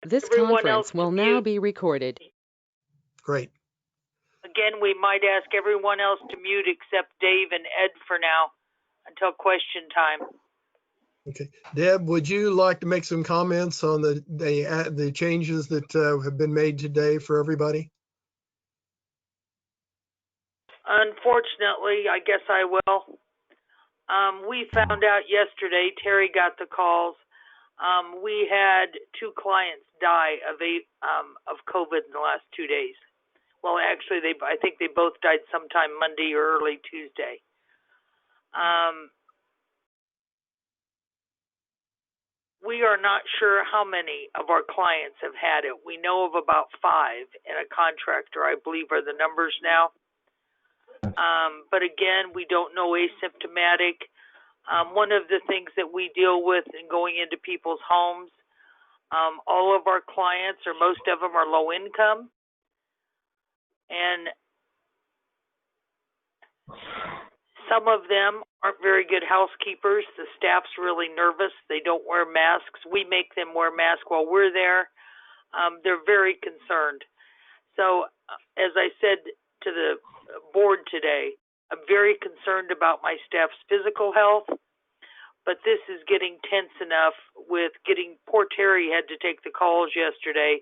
This everyone conference else will to now mute. be recorded. Great. Again, we might ask everyone else to mute except Dave and Ed for now until question time. Okay. Deb, would you like to make some comments on the changes that have been made today for everybody? Unfortunately, I guess I will. We found out yesterday, Terry got the calls. We had 2 clients die of COVID in the last 2 days. Well, actually, I think they both died sometime Monday or early Tuesday. We are not sure how many of our clients have had it. We know of about 5, and a contractor, I believe, are the numbers now. But again, we don't know asymptomatic. One of the things that we deal with in going into people's homes, all of our clients, or most of them, are low income. And some of them aren't very good housekeepers. The staff's really nervous. They don't wear masks. We make them wear masks while we're there. They're very concerned. So, as I said to the board today, I'm very concerned about my staff's physical health, but this is getting tense enough with poor Terry had to take the calls yesterday,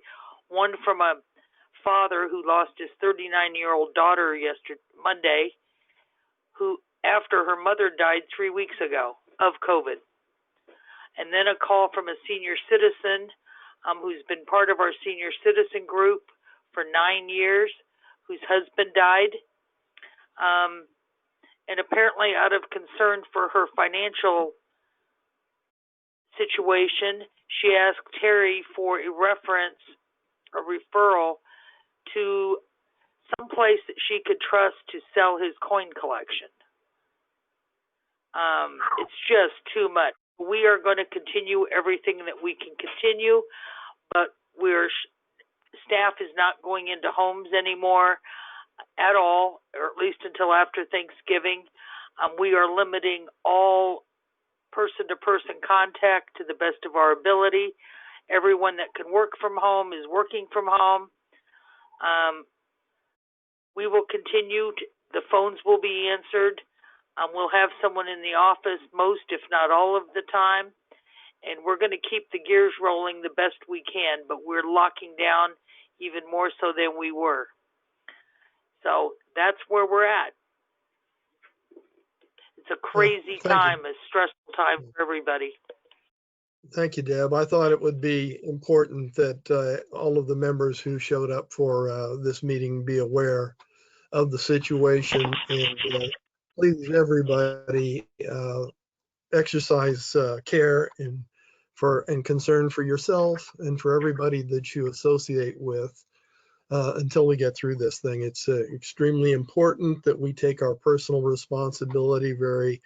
one from a father who lost his 39-year-old daughter Monday, who after her mother died 3 weeks ago of COVID. And then a call from a senior citizen who's been part of our senior citizen group for 9 years, whose husband died. And apparently out of concern for her financial situation, she asked Terry for a referral to some place that she could trust to sell his coin collection. It's just too much. We are going to continue everything that we can continue, but staff is not going into homes anymore at all, or at least until after Thanksgiving. We are limiting all person-to-person contact to the best of our ability. Everyone that can work from home is working from home. We will continue. The phones will be answered. We'll have someone in the office most, if not all of the time. And we're going to keep the gears rolling the best we can, but we're locking down even more so than we were. So that's where we're at. It's a crazy time, a stressful time for everybody. Thank you, Deb. I thought it would be important that all of the members who showed up for this meeting be aware of the situation, and please, everybody, exercise care and concern for yourself and for everybody that you associate with until we get through this thing. It's extremely important that we take our personal responsibility very,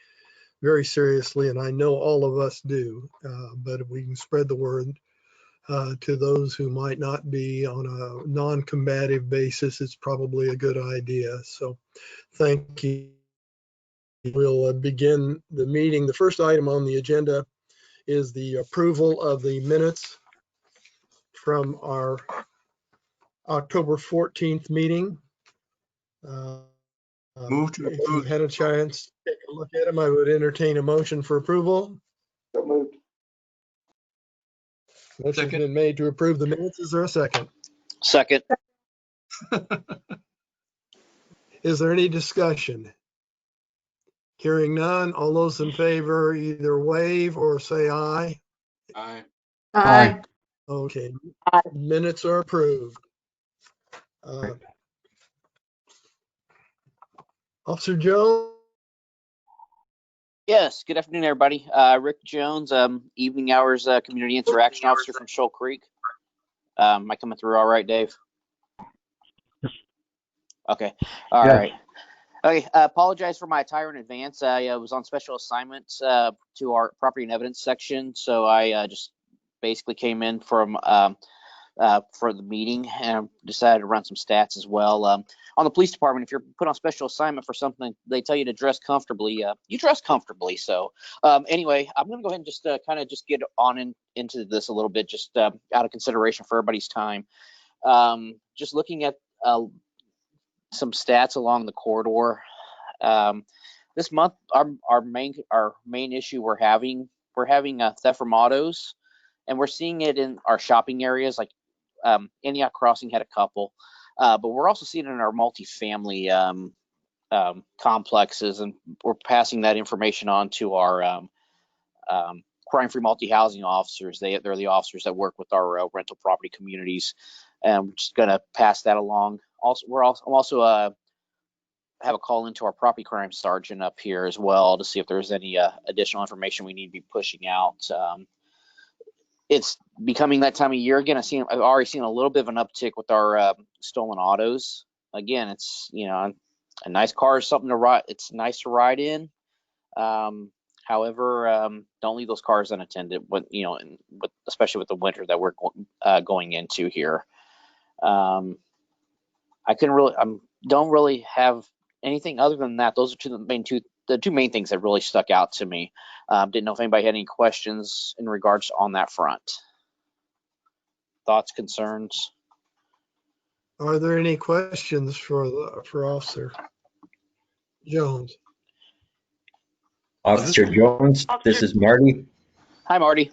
very seriously, and I know all of us do, but if we can spread the word to those who might not be on a non-combative basis, it's probably a good idea. So thank you. We'll begin the meeting. The first item on the agenda is the approval of the minutes from our October 14th meeting. Move to if approve. you've had a chance to take a look at them, I would entertain a motion for approval. So moved. Motion's been made to approve the minutes. Is there a second? Second. Is there any discussion? Hearing none, all those in favor either wave or say aye. Aye. Aye. Okay, minutes are approved. Officer Jones? Yes, good afternoon, everybody. Rick Jones, evening hours community interaction officer from Shoal Creek. Am I coming through all right, Dave? Okay, all right. Okay, apologize for my attire in advance. I was on special assignment to our property and evidence section, so I just basically came in from for the meeting, and decided to run some stats as well. On the police department, if you're put on special assignment for something, they tell you to dress comfortably. You dress comfortably. So anyway, I'm going to go ahead and just kind of just get on into this a little bit, just out of consideration for everybody's time. Just looking at some stats along the corridor. This month, our main issue we're having theft from autos, and we're seeing it in our shopping areas. Like Antioch Crossing had a couple, but we're also seeing it in our multifamily complexes, and we're passing that information on to our crime-free multi-housing officers. They're the officers that work with our rental property communities, and we're just going to pass that along. I'm also have a call into our property crime sergeant up here as well to see if there's any additional information we need to be pushing out. It's becoming that time of year again. I've already seen a little bit of an uptick with our stolen autos. Again, it's, a nice car is something to ride. It's nice to ride in. However, don't leave those cars unattended when, especially with the winter that we're going into here. I don't really have anything other than that. Those are the two main things that really stuck out to me. Didn't know if anybody had any questions in regards on that front. Thoughts, concerns? Are there any questions for Officer Jones? Officer Jones, this is Marty. Hi, Marty.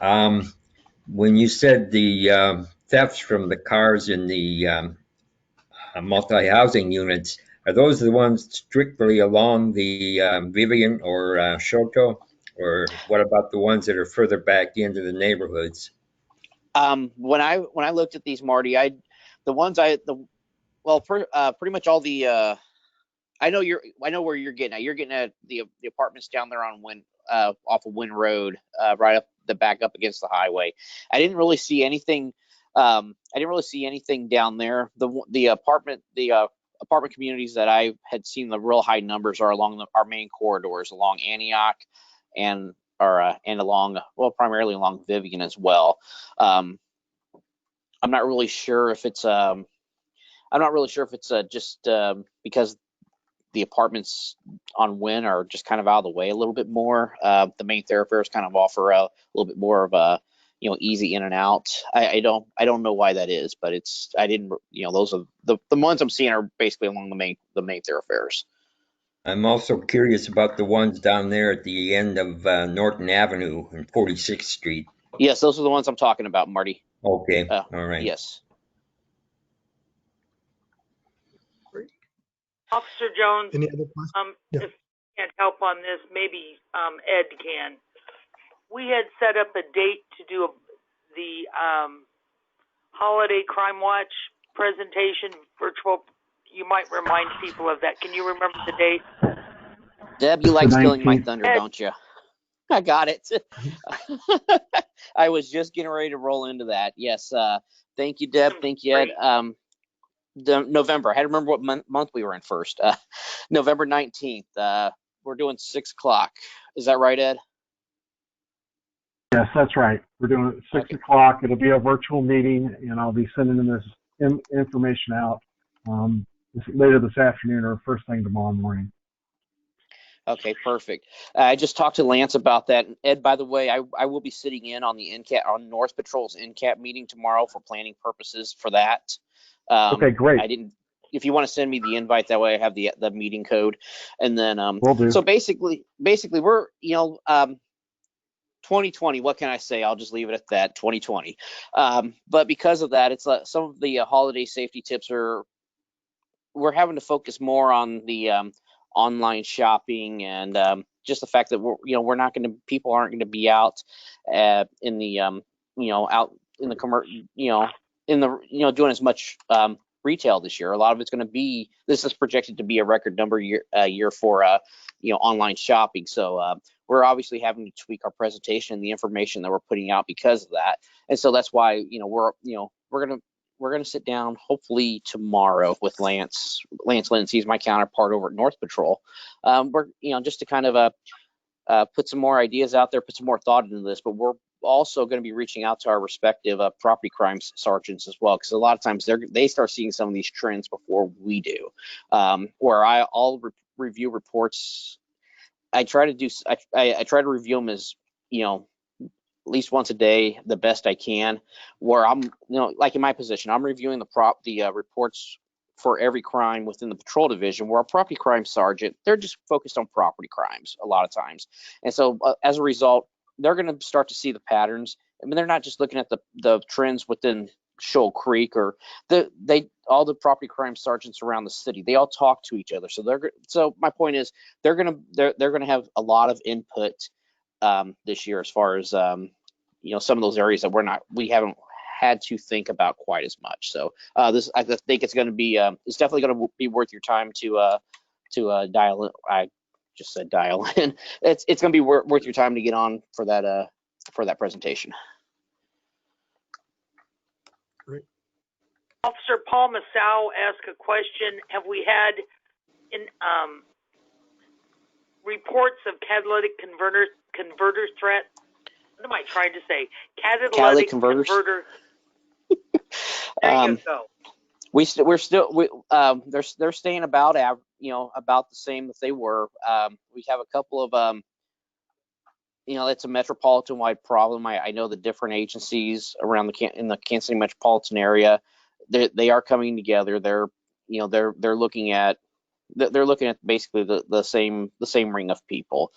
When you said the thefts from the cars in the multi-housing units, are those the ones strictly along the Vivion or Shoto, or what about the ones that are further back into the neighborhoods? When I looked at these, Marty, pretty much all the I know where you're getting at. You're getting at the apartments down there on off of Wynn Road, right up the back up against the highway. I didn't really see anything. Down there. The apartment communities that I had seen the real high numbers are along our main corridors, along Antioch and along, primarily along Vivion as well. I'm not really sure if it's just because the apartments on Wynn are just kind of out of the way a little bit more. The main thoroughfares kind of offer a little bit more of a easy in and out. I don't know why that is, but those are the ones I'm seeing are basically along the main thoroughfares. I'm also curious about the ones down there at the end of Norton Avenue and 46th Street. Yes, those are the ones I'm talking about, Marty. Okay, all right. Yes. Officer Jones, Any other questions? Yeah. if you can't help on this, maybe Ed can. We had set up a date to do the Holiday Crime Watch presentation virtual. You might remind people of that. Can you remember the date? Deb, you like stealing my thunder, don't you? I got it. I was just getting ready to roll into that. Yes. Thank you, Deb. Thank you, Ed. November. I had to remember what month we were in first. November 19th. We're doing 6 o'clock. Is that right, Ed? Yes, that's right. We're doing it at 6 o'clock. It'll be a virtual meeting, and I'll be sending them this information out later this afternoon or first thing tomorrow morning. Okay, perfect. I just talked to Lance about that. Ed, by the way, I will be sitting in on the on North Patrol's NCAP meeting tomorrow for planning purposes for that. Okay, great. If you want to send me the invite, that way I have the meeting code, and then will do. So basically we're 2020. What can I say? I'll just leave it at that. 2020. But because of that, it's some of the holiday safety tips we're having to focus more on the online shopping and just the fact that people aren't going to be out in the out in the commercial doing as much retail this year. A lot of it's going to be, this is projected to be a record number year for online shopping. So we're obviously having to tweak our presentation and the information that we're putting out because of that. And so that's why we're gonna sit down hopefully tomorrow with Lance Lindsay, my counterpart over at North Patrol. We're just to kind of put some more ideas out there, put some more thought into this. But we're also going to be reaching out to our respective property crime sergeants as well, because a lot of times they start seeing some of these trends before we do. Where I'll review reports. I try to review them as, you know, at least once a day, the best I can. Where I'm, you know, like in my position, I'm reviewing the reports for every crime within the patrol division, where a property crime sergeant, they're just focused on property crimes a lot of times. And so as a result, they're going to start to see the patterns. I mean, they're not just looking at the trends within Shoal Creek, or all the property crime sergeants around the city. They all talk to each other. So my point is, they're gonna have a lot of input this year, as far as you know, some of those areas that we haven't had to think about quite as much. So I think it's going to be it's definitely going to be worth your time to dial in. I just said dial in. It's going to be worth your time to get on for that presentation. Great. Officer Paul Massow asked a question. Have we had reports of catalytic converter threat? What am I trying to say? Catalytic converter. There you go. They're staying about about the same that they were. We have a couple of it's a metropolitan-wide problem. I know the different agencies around in the Kansas City metropolitan area, they are coming together. They're looking at basically the same ring of people.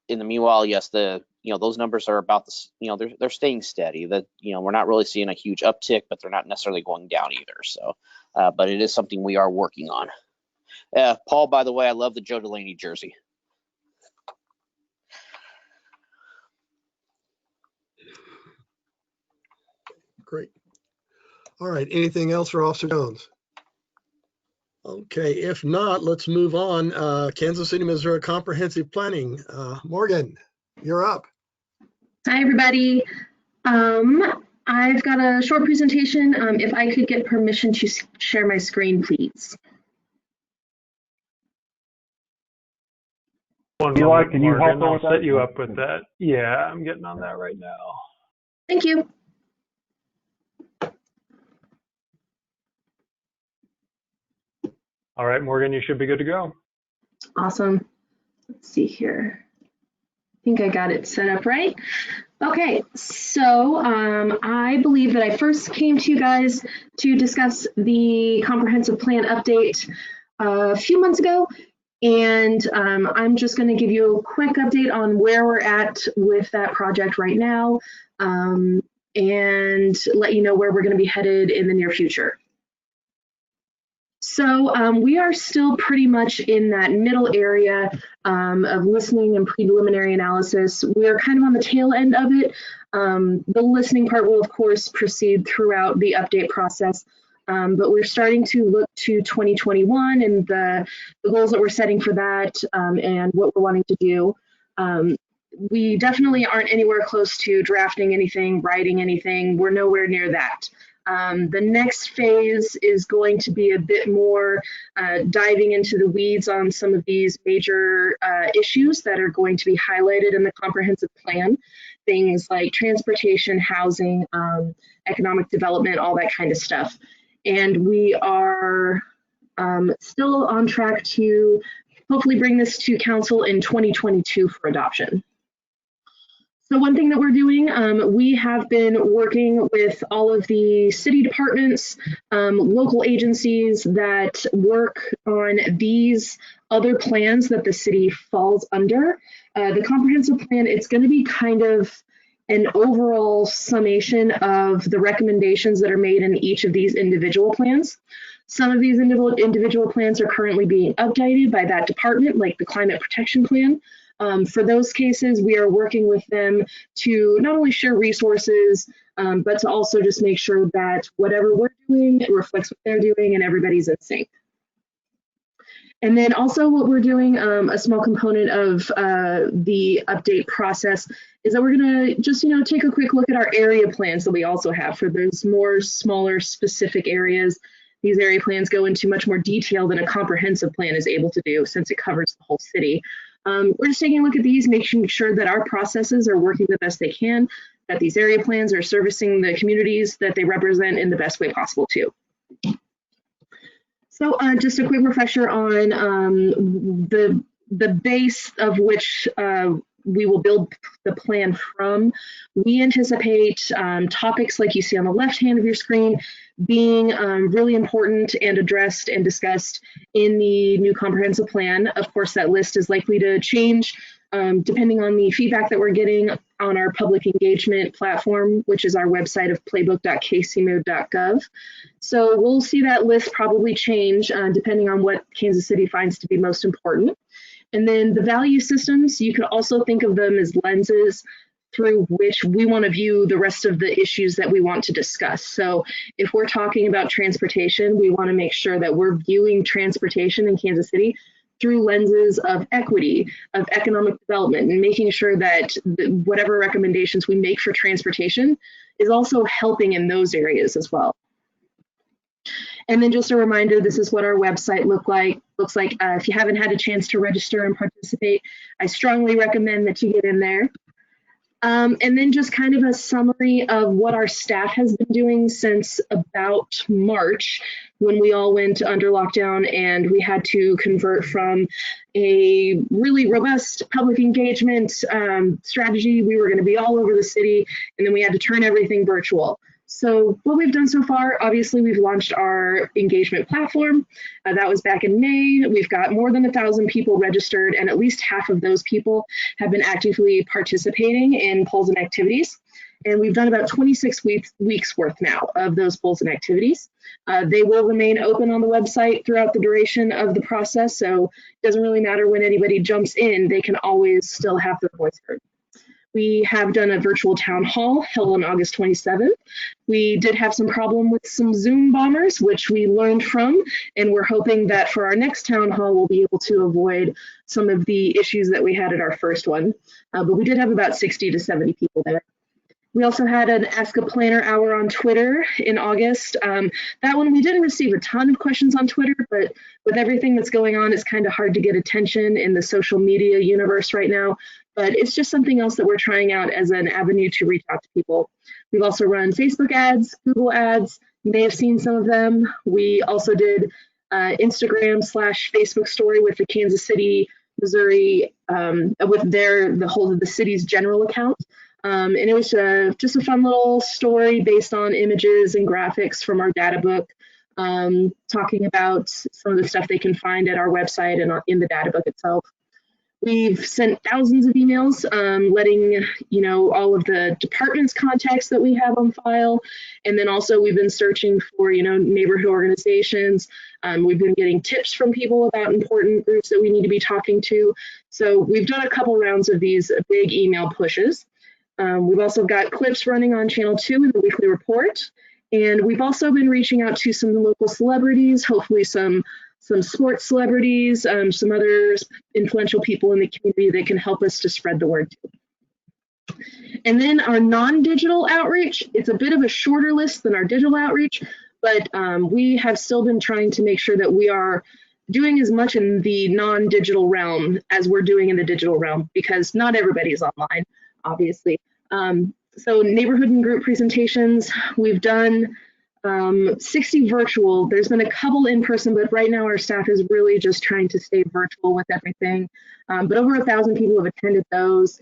In the meanwhile, yes, those numbers are about they're staying steady. That we're not really seeing a huge uptick, but they're not necessarily going down either. So, but it is something we are working on. Paul, by the way, I love the Joe Delaney jersey. Great. All right. Anything else for Officer Jones? Okay. If not, let's move on. Kansas City, Missouri Comprehensive Planning. Morgan, you're up. Hi, everybody. I've got a short presentation. If I could get permission to share my screen, please. Eli, can you help I'll set you up with that. Yeah, I'm getting on that right now. Thank you. All right, Morgan, you should be good to go. Awesome. Let's see here. I think I got it set up right. Okay, so I believe that I first came to you guys to discuss the comprehensive plan update a few months ago, and I'm just going to give you a quick update on where we're at with that project right now, and let you know where we're going to be headed in the near future. So we are still pretty much in that middle area of listening and preliminary analysis. We're kind of on the tail end of it. The listening part will, of course, proceed throughout the update process, but we're starting to look to 2021 and the goals that we're setting for that and what we're wanting to do. We definitely aren't anywhere close to drafting anything, writing anything. We're nowhere near that. The next phase is going to be a bit more diving into the weeds on some of these major issues that are going to be highlighted in the comprehensive plan. Things like transportation, housing, economic development, all that kind of stuff. And we are still on track to hopefully bring this to council in 2022 for adoption. So one thing that we're doing, we have been working with all of the city departments, local agencies that work on these other plans that the city falls under. The comprehensive plan, it's going to be kind of an overall summation of the recommendations that are made in each of these individual plans. Some of these individual plans are currently being updated by that department, like the climate protection plan. For those cases, we are working with them to not only share resources, but to also just make sure that whatever we're doing reflects what they're doing and everybody's in sync. And then also what we're doing, a small component of the update process is that we're going to just, take a quick look at our area plans that we also have for those more smaller specific areas. These area plans go into much more detail than a comprehensive plan is able to do since it covers the whole city. We're just taking a look at these, making sure that our processes are working the best they can, that these area plans are servicing the communities that they represent in the best way possible too. So just a quick refresher on the base of which we will build the plan from. We anticipate topics like you see on the left hand of your screen being really important and addressed and discussed in the new comprehensive plan. Of course, that list is likely to change depending on the feedback that we're getting on our public engagement platform, which is our website of playbook.kcmod.gov. So we'll see that list probably change depending on what Kansas City finds to be most important. And then the value systems, you can also think of them as lenses through which we want to view the rest of the issues that we want to discuss. So if we're talking about transportation, we want to make sure that we're viewing transportation in Kansas City through lenses of equity, of economic development, and making sure that whatever recommendations we make for transportation is also helping in those areas as well. And then just a reminder, this is what our website looks like. If you haven't had a chance to register and participate, I strongly recommend that you get in there. And then just kind of a summary of what our staff has been doing since about March, when we all went under lockdown and we had to convert from a really robust public engagement strategy. We were going to be all over the city, and then we had to turn everything virtual. So what we've done so far, obviously we've launched our engagement platform. That was back in May. We've got more than 1,000 people registered, and at least half of those people have been actively participating in polls and activities. And we've done about 26 weeks worth now of those polls and activities. They will remain open on the website throughout the duration of the process. So it doesn't really matter when anybody jumps in, they can always still have their voice heard. We have done a virtual town hall held on August 27th. We did have some problem with some Zoom bombers, which we learned from, and we're hoping that for our next town hall, we'll be able to avoid some of the issues that we had at our first one. But we did have about 60 to 70 people there. We also had an Ask a Planner hour on Twitter in August. That one, we didn't receive a ton of questions on Twitter, but with everything that's going on, it's kind of hard to get attention in the social media universe right now. But it's just something else that we're trying out as an avenue to reach out to people. We've also run Facebook ads, Google ads. You may have seen some of them. We also did Instagram/Facebook story with the Kansas City, Missouri, with the whole of the city's general account. And it was just a fun little story based on images and graphics from our data book, talking about some of the stuff they can find at our website and in the data book itself. We've sent thousands of emails letting all of the departments' contacts that we have on file. And then also we've been searching for, neighborhood organizations. We've been getting tips from people about important groups that we need to be talking to. So we've done a couple rounds of these big email pushes. We've also got clips running on Channel 2 in the weekly report. And we've also been reaching out to some local celebrities, hopefully some sports celebrities, some other influential people in the community that can help us to spread the word too. And then our non-digital outreach, it's a bit of a shorter list than our digital outreach, but we have still been trying to make sure that we are doing as much in the non-digital realm as we're doing in the digital realm, because not everybody is online, obviously. So neighborhood and group presentations, we've done 60 virtual. There's been a couple in person, but right now our staff is really just trying to stay virtual with everything. But over 1,000 people have attended those.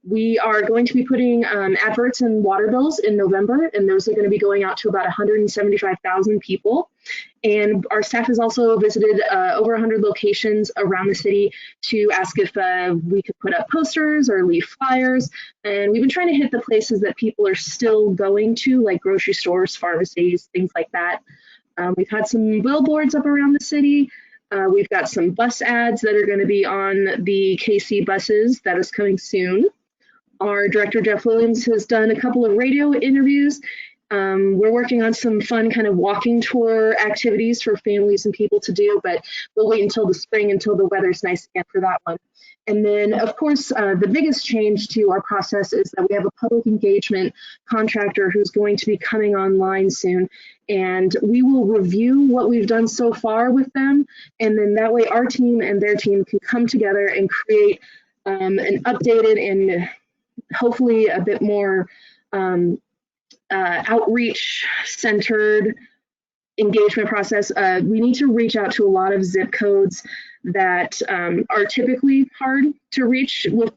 We are going to be putting adverts in water bills in November, and those are going to be going out to about 175,000 people. And our staff has also visited over 100 locations around the city to ask if we could put up posters or leave flyers. And we've been trying to hit the places that people are still going to, like grocery stores, pharmacies, things like that. We've had some billboards up around the city. We've got some bus ads that are going to be on the KC buses that is coming soon. Our director, Jeff Williams, has done a couple of radio interviews, We're working on some fun kind of walking tour activities for families and people to do, but we'll wait until the spring, until the weather's nice again for that one. And then, of course, the biggest change to our process is that we have a public engagement contractor who's going to be coming online soon. And we will review what we've done so far with them. And then that way our team and their team can come together and create an updated and hopefully a bit more outreach centered engagement process. We need to reach out to a lot of zip codes that are typically hard to reach with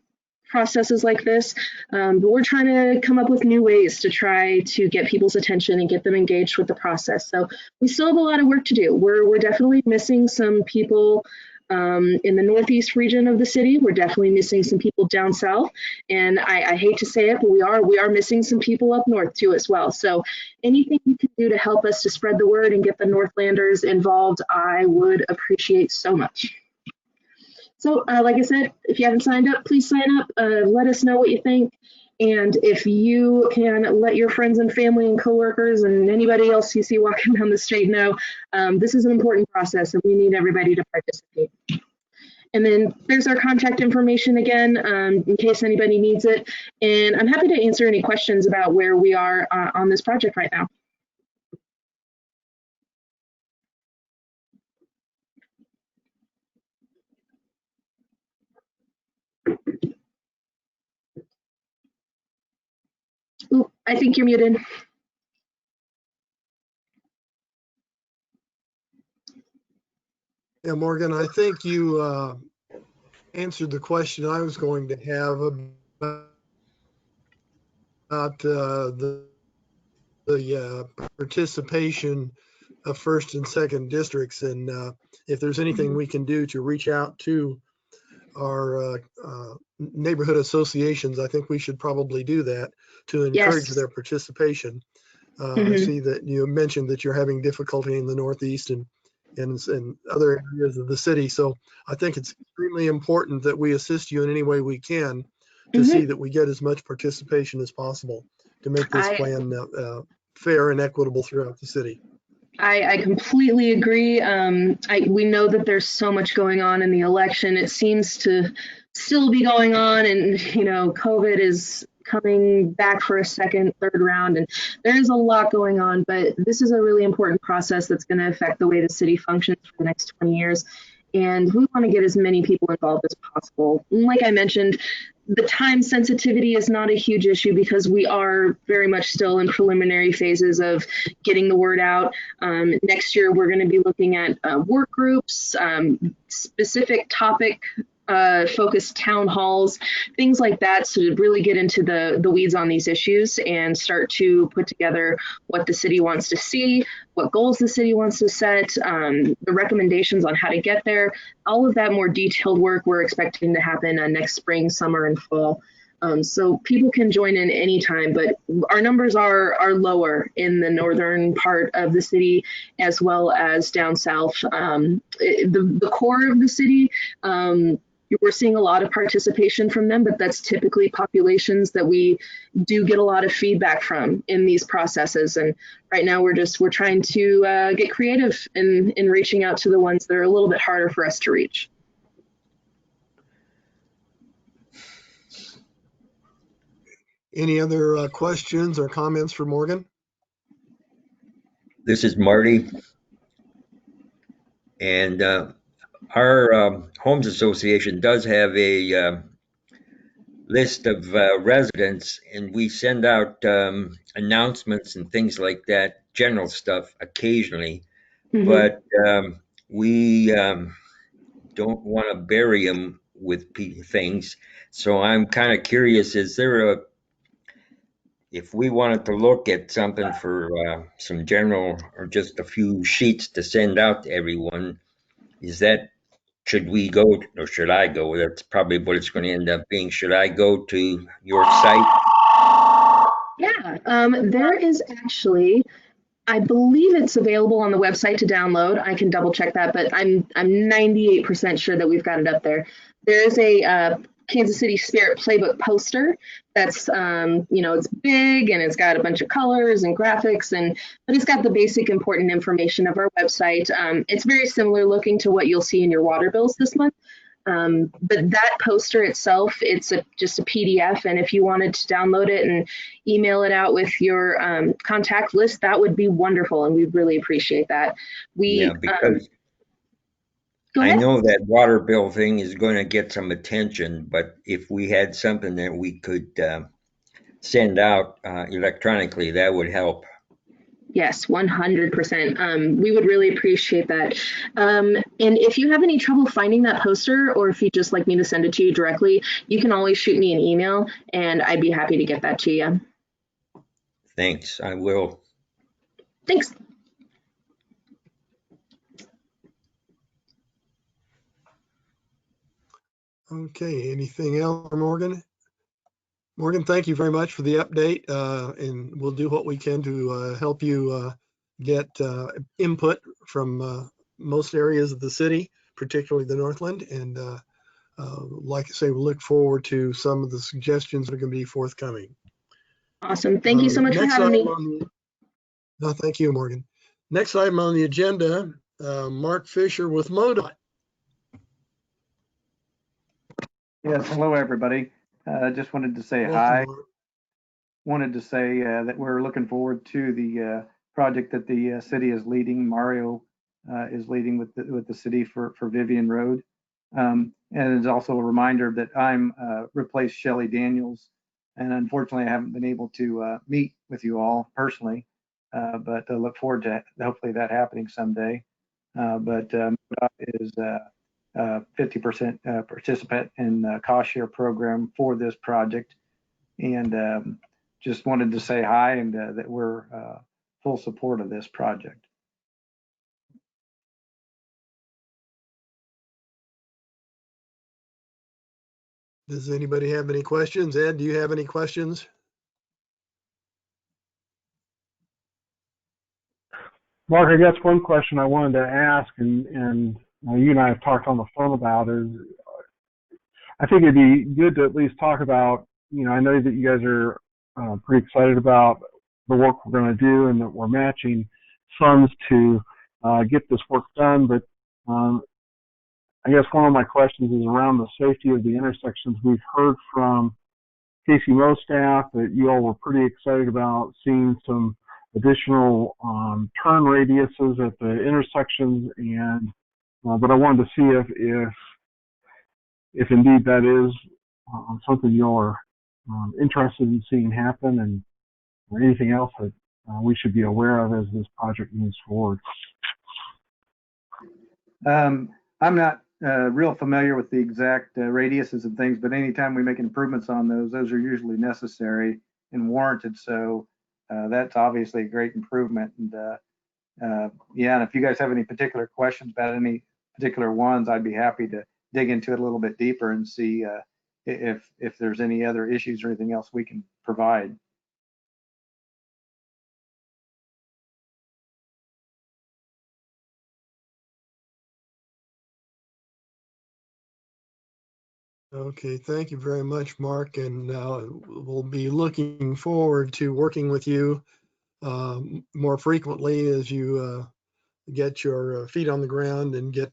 processes like this, but we're trying to come up with new ways to try to get people's attention and get them engaged with the process. So we still have a lot of work to do. We're definitely missing some people in the northeast region of the city. We're definitely missing some people down south, and I hate to say it, but we are missing some people up north too as well. So anything you can do to help us to spread the word and get the Northlanders involved, I would appreciate so much. So like I said, if you haven't signed up, please sign up. Let us know what you think. And if you can let your friends and family and coworkers and anybody else you see walking down the street know, this is an important process and we need everybody to participate. And then there's our contact information again, in case anybody needs it. And I'm happy to answer any questions about where we are on this project right now. Ooh, I think you're muted. Yeah, Morgan, I think you answered the question I was going to have about the participation of first and second districts, and if there's anything we can do to reach out to our neighborhood associations, I think we should probably do that to encourage their participation. I see that you mentioned that you're having difficulty in the Northeast and other areas of the city. So I think it's extremely important that we assist you in any way we can to see that we get as much participation as possible to make this plan fair and equitable throughout the city. I completely agree. We know that there's so much going on in the election. It seems to still be going on, and you know, COVID is coming back for a second, third round, and there is a lot going on, but this is a really important process that's going to affect the way the city functions for the next 20 years. And we want to get as many people involved as possible. Like I mentioned, the time sensitivity is not a huge issue because we are very much still in preliminary phases of getting the word out. Next year, we're going to be looking at work groups, specific topic focused town halls, things like that, so to really get into the weeds on these issues and start to put together what the city wants to see, what goals the city wants to set, the recommendations on how to get there. All of that more detailed work we're expecting to happen next spring, summer, and fall. So people can join in anytime, but our numbers are lower in the northern part of the city as well as down south. The core of the city, we're seeing a lot of participation from them, but that's typically populations that we do get a lot of feedback from in these processes. And right now we're trying to get creative in reaching out to the ones that are a little bit harder for us to reach. Any other questions or comments for Morgan? This is Marty. And our Homes Association does have a list of residents, and we send out announcements and things like that, general stuff occasionally, but we don't want to bury them with things. So I'm kind of curious, is there if we wanted to look at something for some general or just a few sheets to send out to everyone, should we go, or should I go? That's probably what it's going to end up being. Should I go to your site? Yeah, there is actually, I believe it's available on the website to download. I can double check that, but I'm 98% sure that we've got it up there. There is a Kansas City Spirit Playbook poster. That's, it's big and it's got a bunch of colors and graphics, but it's got the basic important information of our website. It's very similar looking to what you'll see in your water bills this month. But that poster itself, it's just a PDF, and if you wanted to download it and email it out with your contact list, that would be wonderful, and we'd really appreciate that. Yeah, because Go I ahead. know that water bill thing is going to get some attention, but if we had something that we could send out electronically, that would help. Yes, 100%. We would really appreciate that. And if you have any trouble finding that poster, or if you'd just like me to send it to you directly, you can always shoot me an email, and I'd be happy to get that to you. Thanks, I will. Thanks. Okay, anything else, Morgan? Morgan, thank you very much for the update, and we'll do what we can to help you get input from most areas of the city, particularly the Northland. And like I say, we look forward to some of the suggestions that are going to be forthcoming. Awesome. Thank you so much for having me. No, thank you, Morgan. Next item on the agenda, Mark Fisher with MoDOT. Yes, hello, everybody. Just wanted to say Welcome, hi. Mark. Wanted to say that we're looking forward to the project that the city is leading. Mario is leading with the city for Vivion Road. And it's also a reminder that I'm replaced Shelley Daniels. And unfortunately, I haven't been able to meet with you all personally, but I look forward to hopefully that happening someday. But MoDOT is 50% participant in the cost share program for this project. And just wanted to say hi and that we're full support of this project. Does anybody have any questions? Ed, do you have any questions? Mark, I guess one question I wanted to ask, and you and I have talked on the phone about, is I think it'd be good to at least talk about, I know that you guys are pretty excited about the work we're going to do and that we're matching funds to get this work done, but I guess one of my questions is around the safety of the intersections. We've heard from KCMO staff that you all were pretty excited about seeing some additional turn radiuses at the intersections, and but I wanted to see if indeed that is something you're interested in seeing happen, and or anything else that we should be aware of as this project moves forward. I'm not real familiar with the exact radiuses and things, but anytime we make improvements on those are usually necessary and warranted. So that's obviously a great improvement. And yeah, and if you guys have any particular questions about any particular ones, I'd be happy to dig into it a little bit deeper and see if there's any other issues or anything else we can provide. Okay, thank you very much, Mark. And we'll be looking forward to working with you more frequently as you get your feet on the ground and get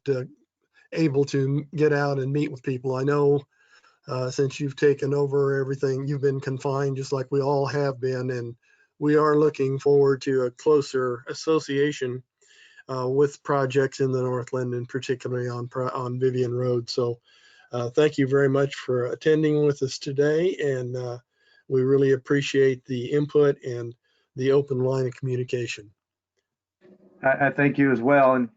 able to get out and meet with people. I know since you've taken over everything, you've been confined just like we all have been, and we are looking forward to a closer association with projects in the Northland, and particularly on Vivion Road. So thank you very much for attending with us today, and we really appreciate the input and the open line of communication. I thank you as well. And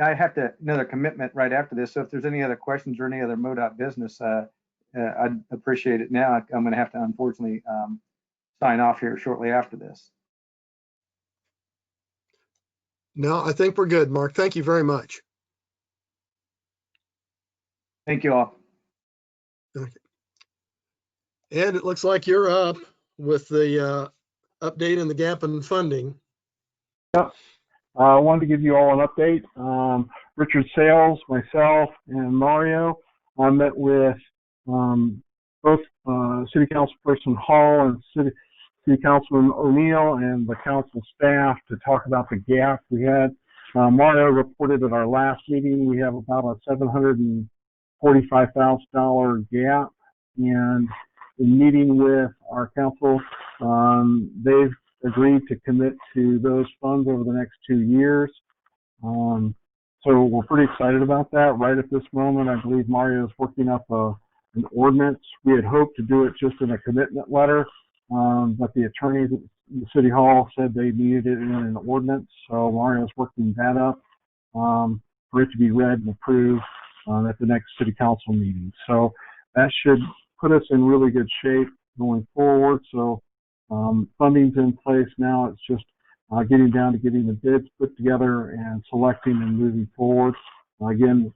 I have another commitment right after this. So if there's any other questions or any other MoDOT business, I'd appreciate it now. I'm going to have to unfortunately sign off here shortly after this. No, I think we're good, Mark. Thank you very much. Thank you all. Okay. Ed, it looks like you're up with the update on the gap in funding. Yep. I wanted to give you all an update. Richard Sales, myself, and Mario met with both City Councilperson Hall and City Councilman O'Neill and the council staff to talk about the gap we had. Mario reported at our last meeting we have about a $745,000 gap, and in meeting with our council, they've agreed to commit to those funds over the next 2 years. So we're pretty excited about that. Right at this moment, I believe Mario is working up an ordinance. We had hoped to do it just in a commitment letter, but the attorneys at the City Hall said they needed it in an ordinance. So Mario's working that up for it to be read and approved at the next City Council meeting. So that should put us in really good shape going forward. So funding's in place now. It's just getting down to getting the bids put together and selecting and moving forward. Again,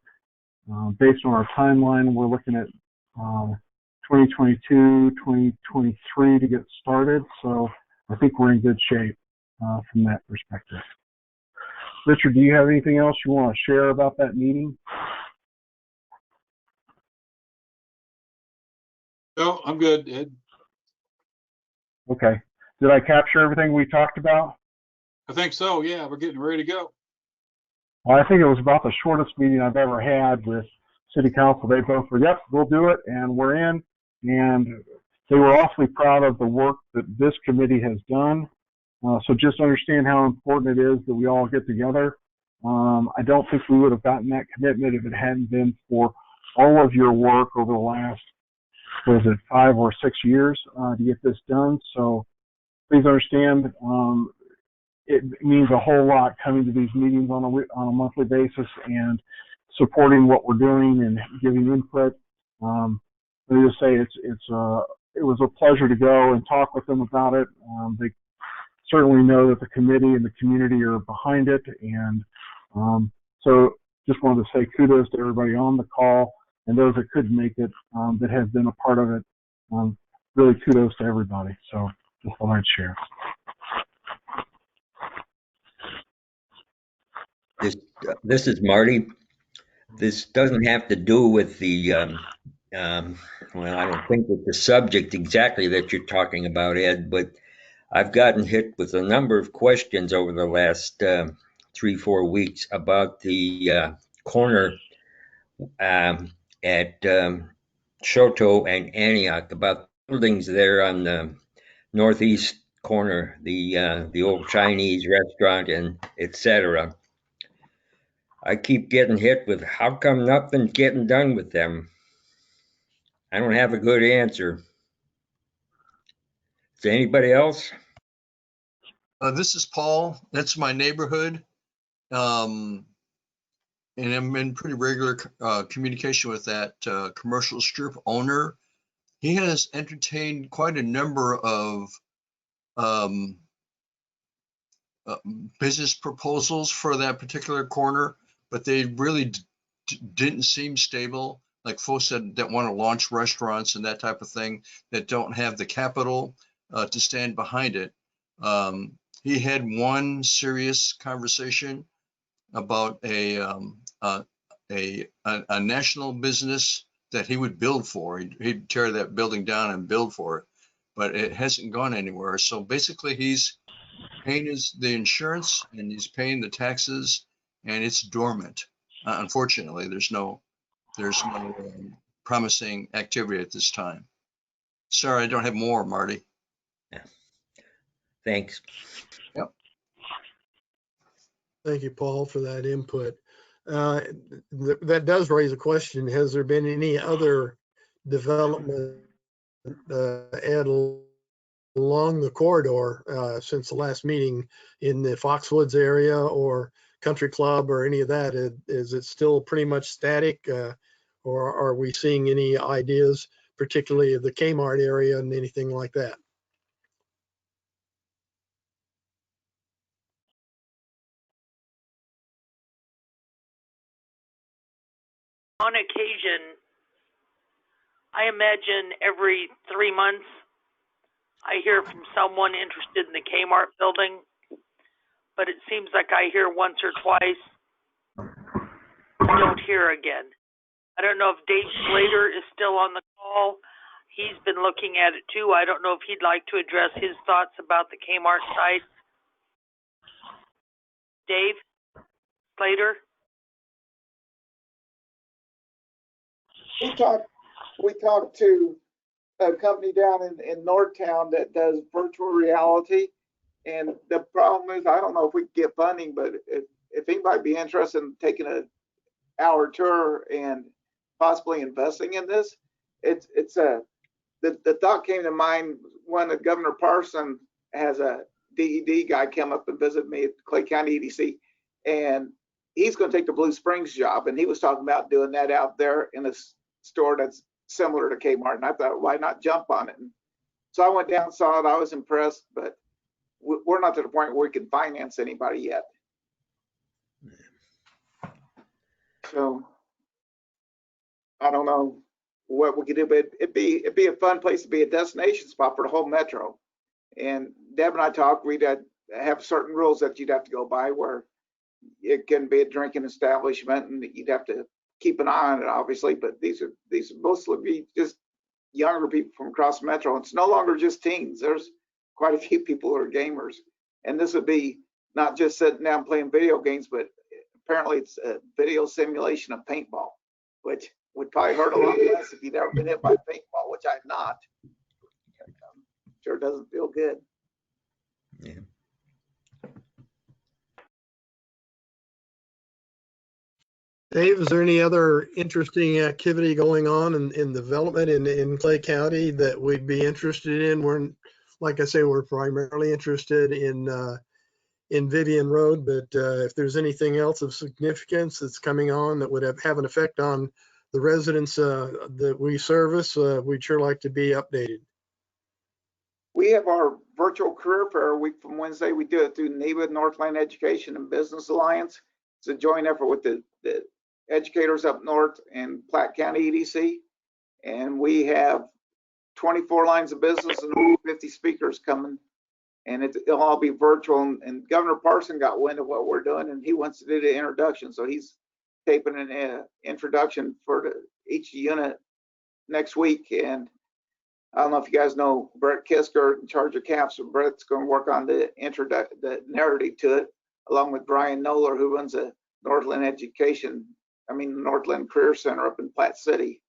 based on our timeline, we're looking at 2022, 2023 to get started. So I think we're in good shape from that perspective. Richard, do you have anything else you want to share about that meeting? No, I'm good, Ed. Okay. Did I capture everything we talked about? I think so, yeah, we're getting ready to go. Well, I think it was about the shortest meeting I've ever had with City Council. They both were, yep, we'll do it, and we're in. And they were awfully proud of the work that this committee has done. So just understand how important it is that we all get together. I don't think we would have gotten that commitment if it hadn't been for all of your work over the last, was it 5 or 6 years to get this done. So please understand, it means a whole lot coming to these meetings on a monthly basis and supporting what we're doing and giving input. Let me just say it was a pleasure to go and talk with them about it. They certainly know that the committee and the community are behind it, and so just wanted to say kudos to everybody on the call and those that couldn't make it that have been a part of it. Really kudos to everybody. So just thought I'd share. This is Marty. This doesn't have to do with the, well, I don't think with the subject exactly that you're talking about, Ed, but I've gotten hit with a number of questions over the last 3-4 weeks about the corner at Shoto and Antioch, about buildings there on the northeast corner, the old Chinese restaurant and etc. I keep getting hit with how come nothing's getting done with them. I don't have a good answer. Is there anybody else? This is Paul. That's my neighborhood. And I'm in pretty regular communication with that commercial strip owner. He has entertained quite a number of business proposals for that particular corner, but they really didn't seem stable. Like folks that want to launch restaurants and that type of thing that don't have the capital to stand behind it. He had one serious conversation about a national business that he would build for. He'd tear that building down and build for it, but it hasn't gone anywhere. So basically he's paying the insurance and he's paying the taxes, and it's dormant. Unfortunately, there's no promising activity at this time. Sorry, I don't have more, Marty. Yeah. Thanks. Yep. Thank you, Paul, for that input. That does raise a question. Has there been any other development along the corridor since the last meeting in the Foxwoods area or Country Club or any of that? Is it still pretty much static, or are we seeing any ideas, particularly of the Kmart area and anything like that? On occasion, I imagine every 3 months, I hear from someone interested in the Kmart building, but it seems like I hear once or twice, I don't hear again. I don't know if Dave Slater is still on the Paul, he's been looking at it too. I don't know if he'd like to address his thoughts about the Kmart site. Dave Slater? We talked to a company down in Northtown that does virtual reality. And the problem is, I don't know if we can get funding, but if anybody be interested in taking an hour tour and possibly investing in this, the thought came to mind when Governor Parson has a DED guy come up and visit me at Clay County EDC, and he's going to take the Blue Springs job, and he was talking about doing that out there in a store that's similar to Kmart, and I thought, why not jump on it? And so I went down, saw it, I was impressed, but we're not to the point where we can finance anybody yet. So I don't know what we could do, but it'd be a fun place to be, a destination spot for the whole metro. And Deb and I talked, we'd have certain rules that you'd have to go by, where it can be a drinking establishment and you'd have to keep an eye on it, obviously, but these mostly be just younger people from across the metro. It's no longer just teens. There's quite a few people who are gamers, and this would be not just sitting down playing video games, but apparently it's a video simulation of paintball, which would probably hurt a lot less if you'd ever been hit by paintball, which I've not. Sure doesn't feel good. Yeah. Dave, is there any other interesting activity going on in development in Clay County that we'd be interested in? We're, like I say, we're primarily interested in Vivion Road, but if there's anything else of significance that's coming on that would have an effect on the residents that we service, we'd sure like to be updated. We have our virtual career fair a week from Wednesday. We do it through NEBA, Northland Education and Business Alliance. It's a joint effort with the educators up north and Platte County EDC. And we have 24 lines of business and 50 speakers coming. And it'll all be virtual. And Governor Parson got wind of what we're doing, and he wants to do the introduction. So he's taping an introduction for each unit next week. And I don't know if you guys know Brett Kisker in charge of CAP, so Brett's going to work on the narrative to it, along with Brian Noller, who runs a Northland Career Center up in Platte City.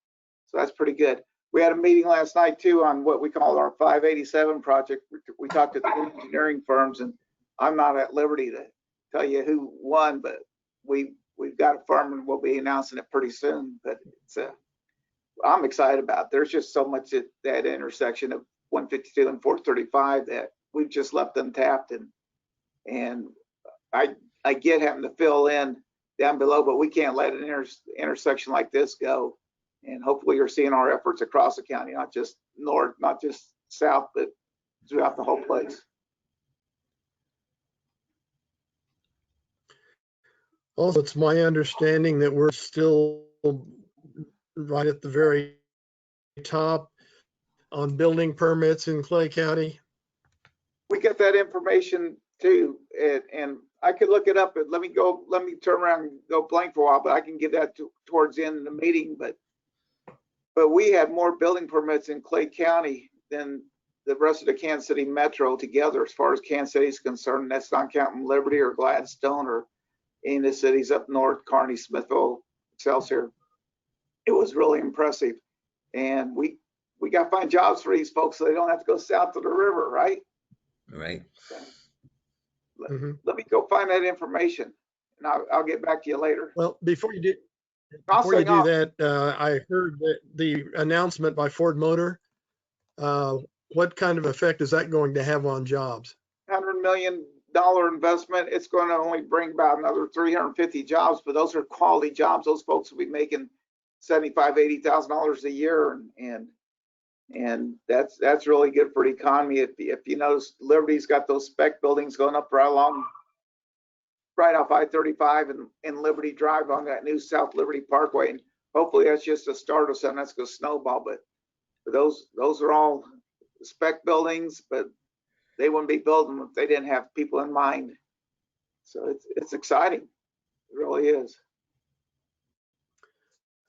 So that's pretty good. We had a meeting last night too on what we call our 587 project. We talked to 3 engineering firms, and I'm not at liberty to tell you who won, but we've got a firm and we'll be announcing it pretty soon. But it's I'm excited about it. There's just so much at that intersection of 152 and 435 that we've just left untapped, and I get having to fill in down below, but we can't let an intersection like this go. And hopefully you're seeing our efforts across the county, not just north, not just south, but throughout the whole place. Also, it's my understanding that we're still right at the very top on building permits in Clay County. We get that information too, and I could look it up, but let me turn around and go blank for a while, but I can give that towards the end of the meeting. But we had more building permits in Clay County than the rest of the Kansas City Metro together, as far as Kansas City is concerned. And that's not counting Liberty or Gladstone or any of the cities up north, Kearney, Smithville, Excelsior. It was really impressive. And we got to find jobs for these folks so they don't have to go south of the river, right? Right. So, let me go find that information, and I'll get back to you later. Well, before you do that, I heard that the announcement by Ford Motor. What kind of effect is that going to have on jobs? $100 million investment. It's going to only bring about another 350 jobs, but those are quality jobs. Those folks will be making $75,000, $80,000 a year, and that's really good for the economy. If you notice, Liberty's got those spec buildings going up right off I-35 and Liberty Drive on that new South Liberty Parkway. And hopefully that's just a start of something that's going to snowball. But those are all spec buildings, but they wouldn't be building them if they didn't have people in mind. So it's exciting. It really is.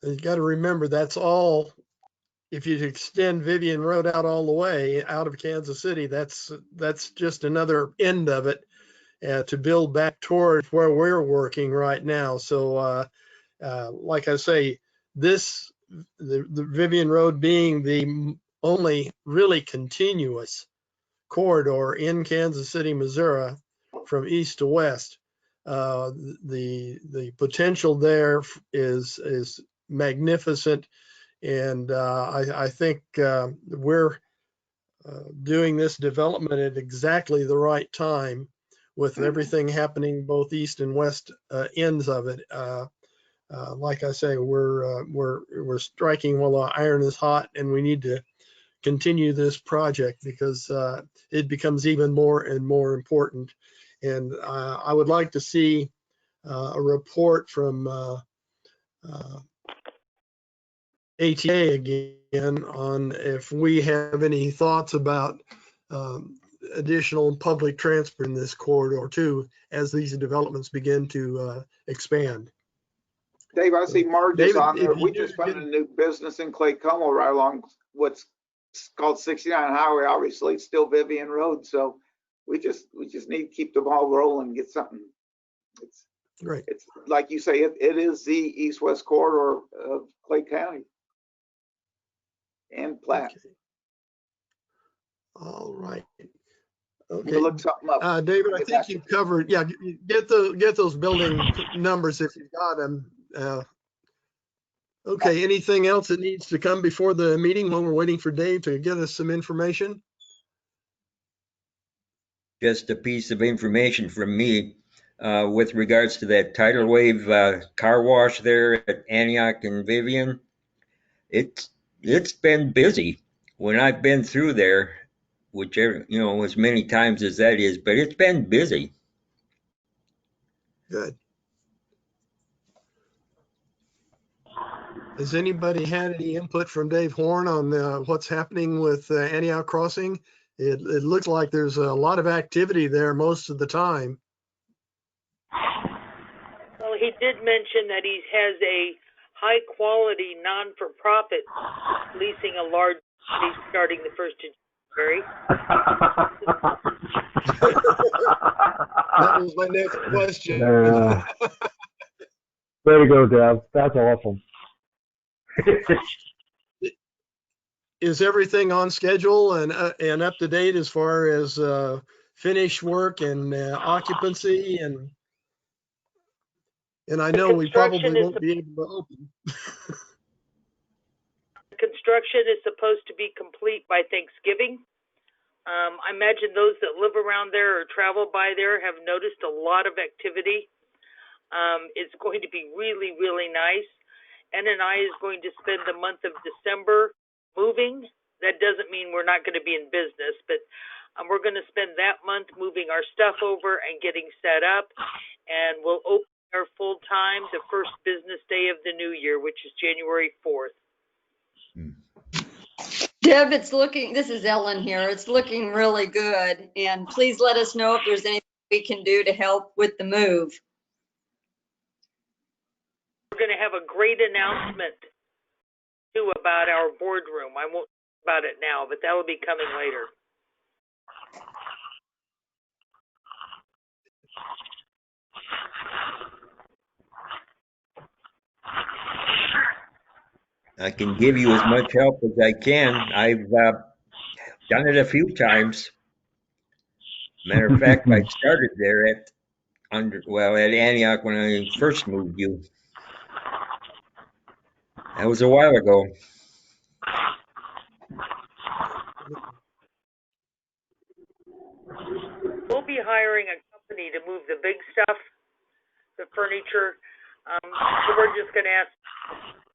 You got to remember, that's all if you extend Vivion Road out all the way out of Kansas City, that's just another end of it to build back toward where we're working right now. So like I say, the Vivion Road being the only really continuous corridor in Kansas City, Missouri, from east to west, the potential there is magnificent, and I think we're doing this development at exactly the right time, with everything happening both east and west ends of it. Like I say, we're striking while the iron is hot, and we need to continue this project because it becomes even more and more important. And I would like to see a report from ATA again on if we have any thoughts about additional public transport in this corridor too, as these developments begin to expand. Dave, I see Marge is David, on there. if you We do just found get- a new business in Clay Como right along what's called 69 Highway. Obviously, it's still Vivion Road. So we just need to keep the ball rolling and get something. Right. It's like you say, it is the east-west corridor of Clay County and Platte. Okay. All right. We'll Okay. look something up. David, I Get think back to you've covered, yeah, get those building numbers if you've got them. Okay, anything else that needs to come before the meeting when we're waiting for Dave to get us some information? Just a piece of information from me with regards to that tidal wave car wash there at Antioch and Vivion. It's been busy when I've been through there, whichever, as many times as that is, but it's been busy. Good. Has anybody had any input from Dave Horn on what's happening with Antioch Crossing? It looks like there's a lot of activity there most of the time. Well, he did mention that he has a high quality non-for-profit leasing a large city starting the 1st of January. That was my next question. Way to go, Deb. That's awesome. Is everything on schedule and up to date as far as finished work and occupancy and I know we probably won't be able to open. Construction is supposed to be complete by Thanksgiving. I imagine those that live around there or travel by there have noticed a lot of activity. It's going to be really, really nice. NNI is going to spend the month of December moving. That doesn't mean we're not going to be in business, but we're going to spend that month moving our stuff over and getting set up, and we'll open our full time the first business day of the new year, which is January 4th. Deb, this is Ellen here. It's looking really good. And please let us know if there's anything we can do to help with the move. We're going to have a great announcement too about our boardroom. I won't talk about it now, but that will be coming later. I can give you as much help as I can. I've done it a few times. Matter of fact, I started there at Antioch when I first moved you. That was a while ago. We'll be hiring a company to move the big stuff, the furniture. So we're just going to ask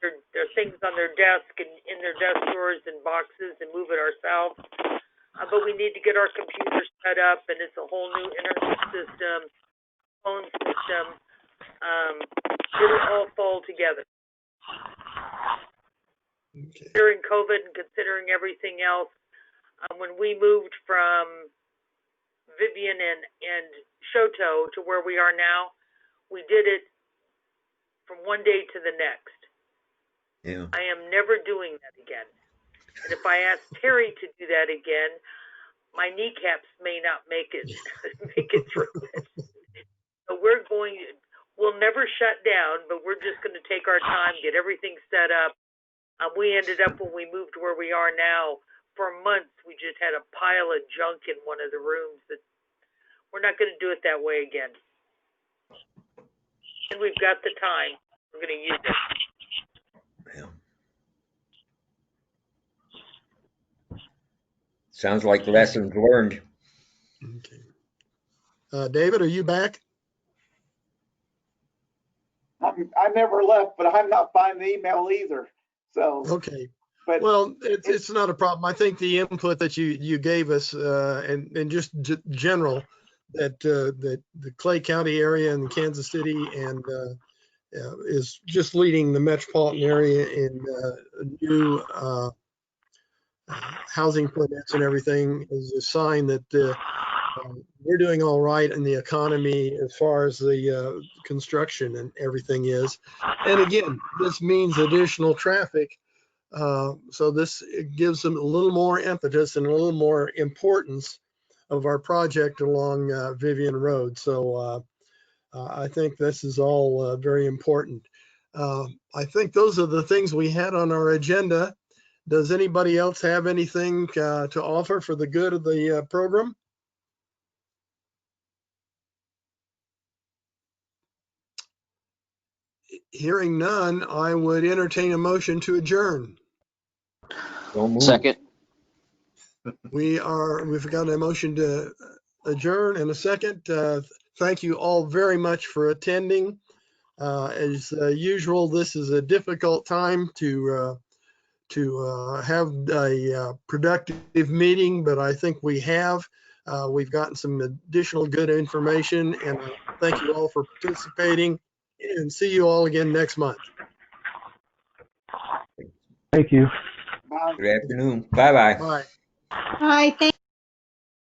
their things on their desk and in their desk drawers and boxes and move it ourselves. But we need to get our computers set up, and it's a whole new internet system, phone system. It'll all fall together. Okay. During COVID and considering everything else, when we moved from Vivion and Shoto to where we are now, we did it from one day to the next. Yeah. I am never doing that again. And if I ask Terry to do that again, my kneecaps may not make it through it. So we'll never shut down, but we're just going to take our time, get everything set up. We ended up, when we moved to where we are now, for months we just had a pile of junk in one of the rooms. That we're not going to do it that way again. And we've got the time. We're going to use it. Yeah. Sounds like lessons learned. Okay. David, are you back? I never left, but I'm not finding the email either. So Okay. but Well, it's not a problem. I think the input that you gave us and just general that that the Clay County area and Kansas City and is just leading the metropolitan area in new housing permits and everything is a sign that we're doing all right in the economy as far as the construction and everything is. And again, this means additional traffic. So this gives them a little more impetus and a little more importance of our project along Vivion Road. So I think this is all very important. I think those are the things we had on our agenda. Does anybody else have anything to offer for the good of the program? Hearing none, I would entertain a motion to adjourn. Don't move. Second. We've got a motion to adjourn and a second. Thank you all very much for attending. As usual, this is a difficult time to have a productive meeting, but I think we have. We've gotten some additional good information, and thank you all for participating, and see you all again next month. Thank you. bye. Good afternoon. Bye-bye. Bye. Hi, thank